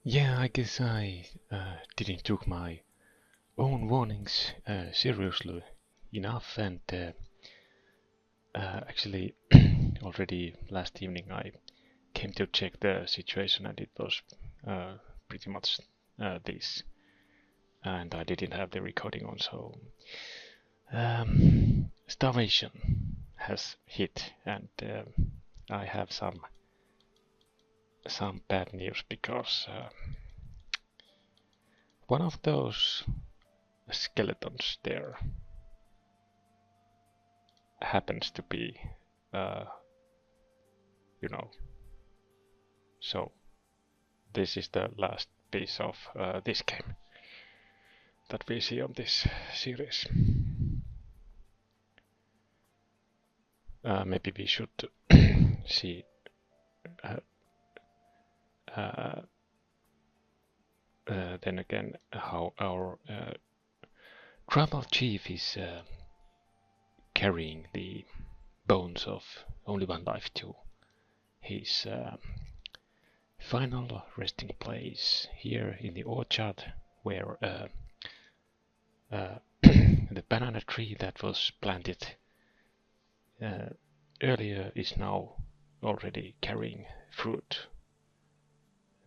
Yeah, I guess I didn't took my own warnings seriously enough, and actually already last evening I came to check the situation, and it was pretty much this, and I didn't have the recording on, so starvation has hit, and I have some bad news because one of those skeletons there happens to be, you know, so this is the last piece of this game that we see on this series. Maybe we should see then again how our tribal chief is carrying the bones of only one life to his final resting place here in the orchard, where the banana tree that was planted earlier is now already carrying fruit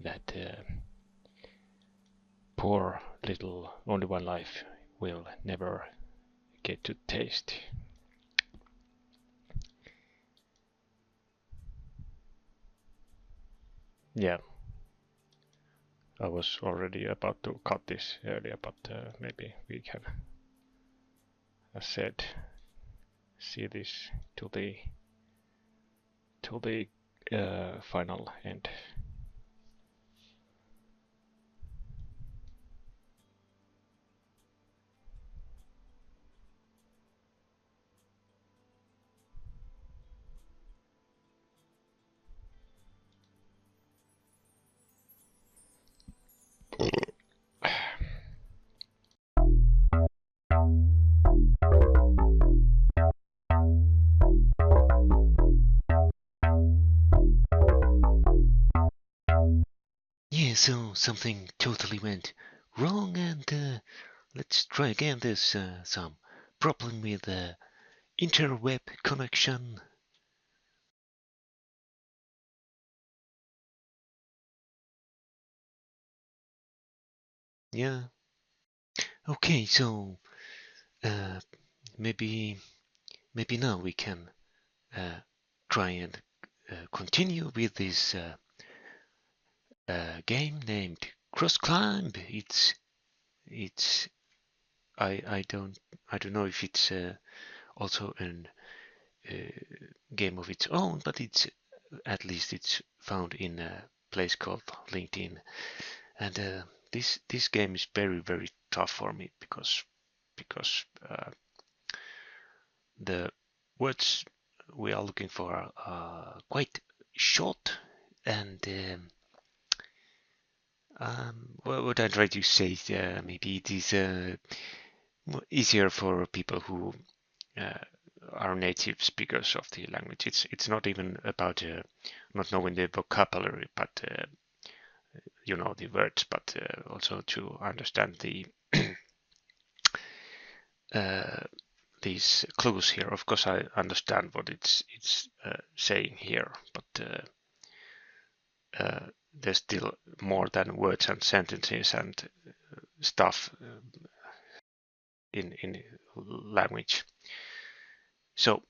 that poor little only one life will never get to taste. Yeah, I was already about to cut this earlier, but maybe we can, as said, see this to the final end. Yeah, so something totally went wrong, and let's try again. There's some problem with the interweb connection. Yeah. Okay, so uh, maybe now we can try and continue with this game named Cross Climb. It's I don't know if it's also an game of its own, but it's at least it's found in a place called LinkedIn. And this game is very tough for me because the words we are looking for are quite short, and what I try to say is maybe it is easier for people who are native speakers of the language. It's not even about not knowing the vocabulary, but you know, the words, but also to understand the these clues here. Of course, I understand what it's saying here, but there's still more than words and sentences and stuff in language. So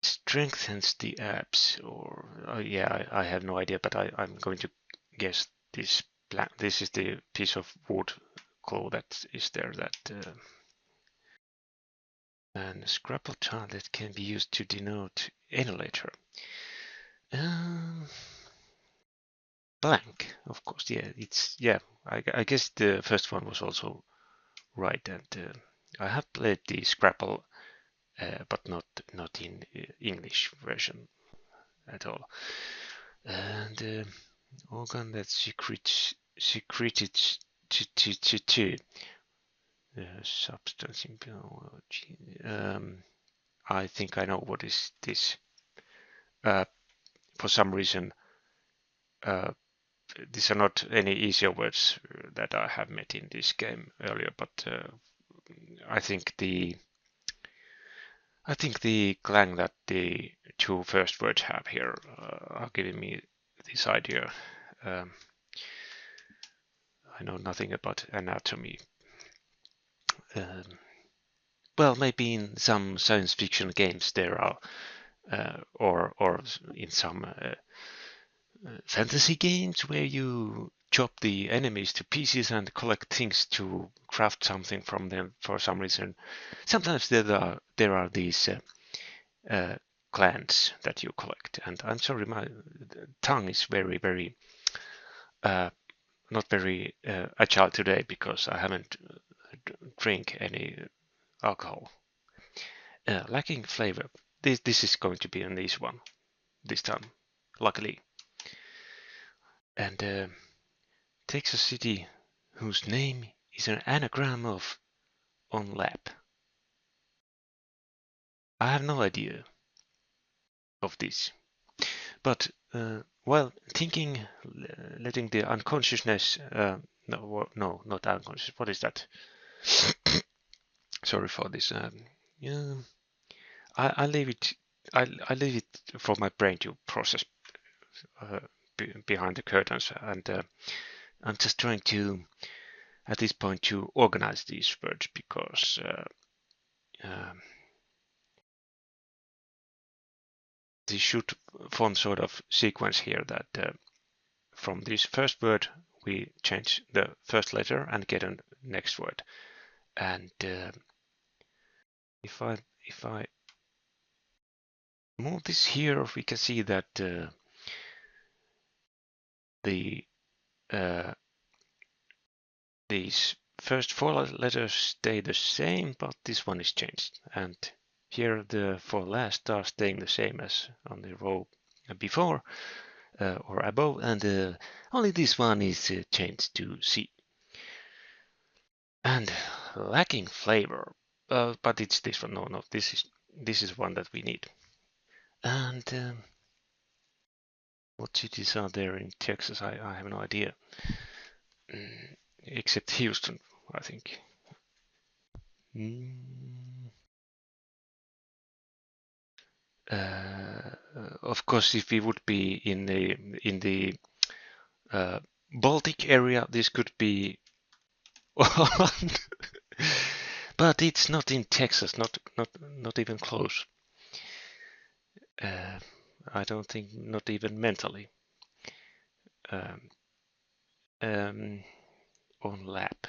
strengthens the apps, or yeah, I have no idea, but I'm going to guess this this is the piece of wood claw that is there, that and scrapple tile that can be used to denote any letter. Blank, of course. Yeah, it's I guess the first one was also right, and I have played the Scrabble, but not in English version at all. And organ that secreted substance in biology. I think I know what is this. For some reason, these are not any easier words that I have met in this game earlier, but I think the clang that the two first words have here are giving me this idea. I know nothing about anatomy. Well, maybe in some science fiction games there are, or in some fantasy games where you chop the enemies to pieces and collect things to craft something from them for some reason. Sometimes there are these glands that you collect, and I'm sorry, my tongue is very not very agile today because I haven't drink any alcohol. Lacking flavor. This is going to be an easy one this time, luckily. And takes a city whose name is an anagram of on lap. I have no idea of this, but while thinking, letting the unconsciousness, no, not unconscious. What is that? Sorry for this. Yeah, I leave it. I leave it for my brain to process behind the curtains, and I'm just trying to, at this point, to organize these words because this should form sort of sequence here that from this first word we change the first letter and get a next word. And if I move this here, we can see that these first four letters stay the same, but this one is changed. And here the four last are staying the same as on the row before or above, and only this one is changed to C. And lacking flavor, but it's this one. No, this is one that we need. And what cities are there in Texas? I have no idea, except Houston, I think. Of course, if we would be in the Baltic area, this could be, but it's not in Texas, not even close. I don't think, not even mentally. On lap.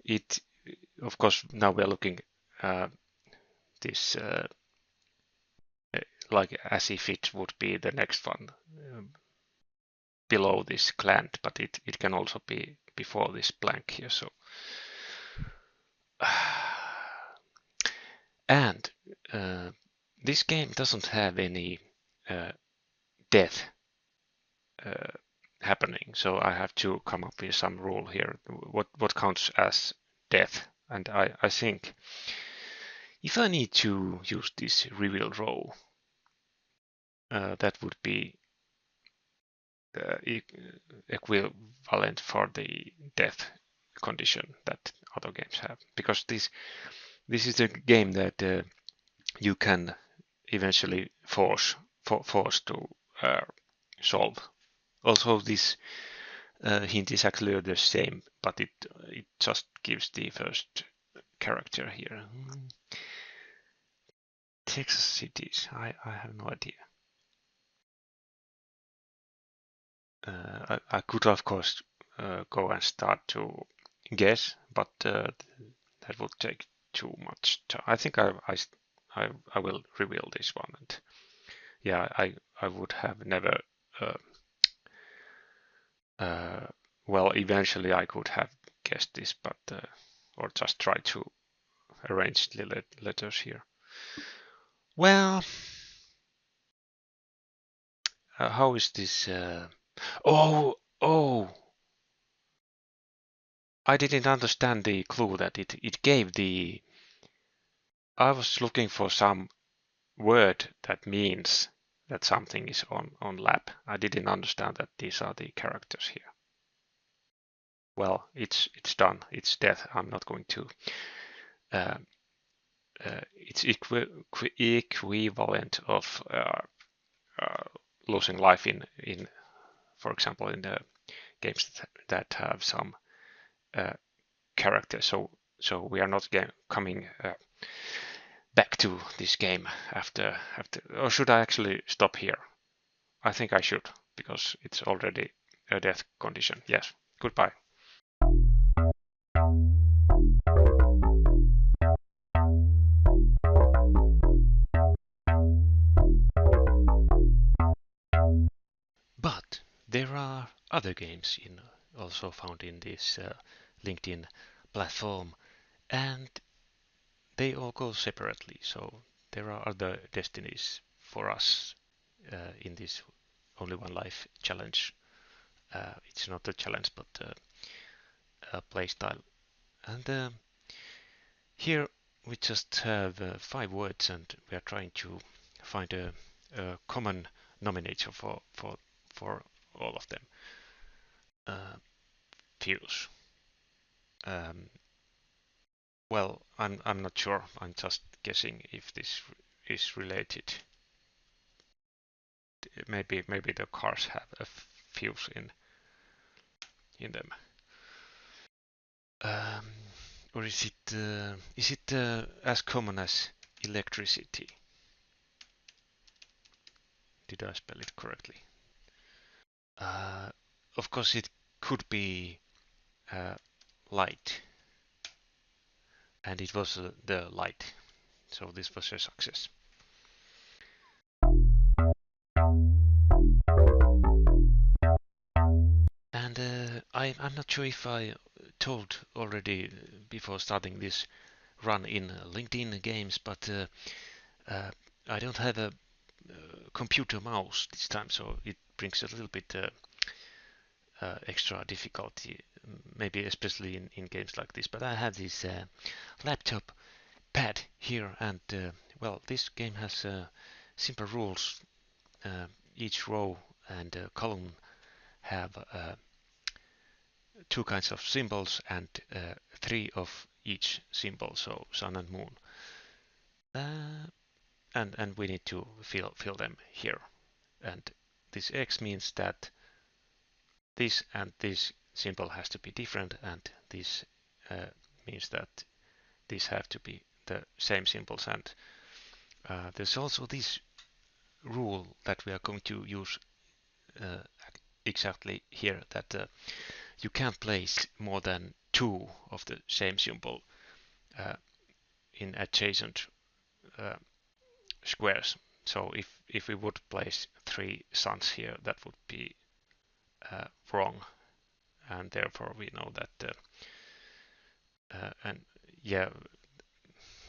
It, of course, now we're looking this like as if it would be the next one below this gland, but it can also be before this blank here. So, and this game doesn't have any death happening, so I have to come up with some rule here. What counts as death? And I think if I need to use this reveal row, that would be equivalent for the death condition that other games have, because this is a game that you can eventually force to solve. Also, this hint is actually the same, but it just gives the first character here. Texas cities, I have no idea. I could, of course, go and start to guess, but that would take too much time. I think I will reveal this one, and yeah, I would have never. Well, eventually I could have guessed this, but or just try to arrange the letters here. Well, how is this? Oh, I didn't understand the clue that it gave the. I was looking for some word that means that something is on lap. I didn't understand that these are the characters here. Well, it's done. It's dead. I'm not going to. Uh, it's equivalent of losing life in for example in the games that have some characters. So we are not coming back to this game after. Or should I actually stop here? I think I should, because it's already a death condition. Yes. Goodbye. But there are other games also found in this LinkedIn platform, and they all go separately. So there are other destinies for us in this only one life challenge. It's not a challenge, but a playstyle. And here we just have 5 words, and we are trying to find a common nominator for all of them. Fuse. Um, well, I'm not sure. I'm just guessing if this is related. Maybe the cars have a fuse in them. Um, or is it as common as electricity? Did I spell it correctly? Uh, of course, it could be light, and it was the light. So this was a success. And I'm not sure if I told already before starting this run in LinkedIn games, but I don't have a computer mouse this time, so it brings a little bit extra difficulty, maybe especially in games like this. But I have this laptop pad here, and well, this game has simple rules. Each row and column have 2 kinds of symbols and 3 of each symbol, so sun and moon. And we need to fill them here. And this X means that this and this symbol has to be different, and this means that these have to be the same symbols. And there's also this rule that we are going to use exactly here, that you can't place more than 2 of the same symbol in adjacent squares. So if we would place 3 suns here, that would be wrong, and therefore we know that and yeah,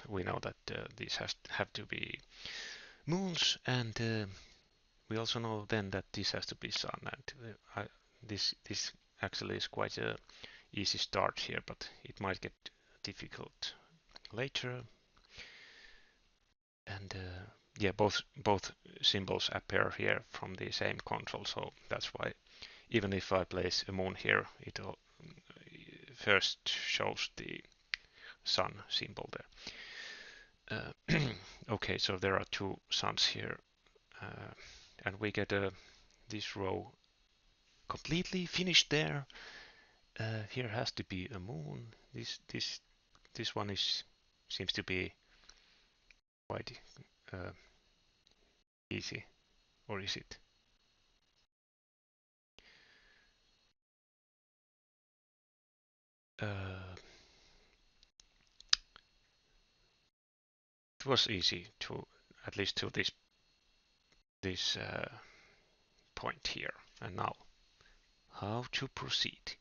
we know that these have to be moons, and we also know then that this has to be sun. And this actually is quite a easy start here, but it might get difficult later. And yeah, both symbols appear here from the same control, so that's why even if I place a moon here, it first shows the sun symbol there. Okay, so there are 2 suns here, and we get this row completely finished there. Here has to be a moon. This one seems to be quite easy, or is it? It was easy to, at least to this point here. And now, how to proceed?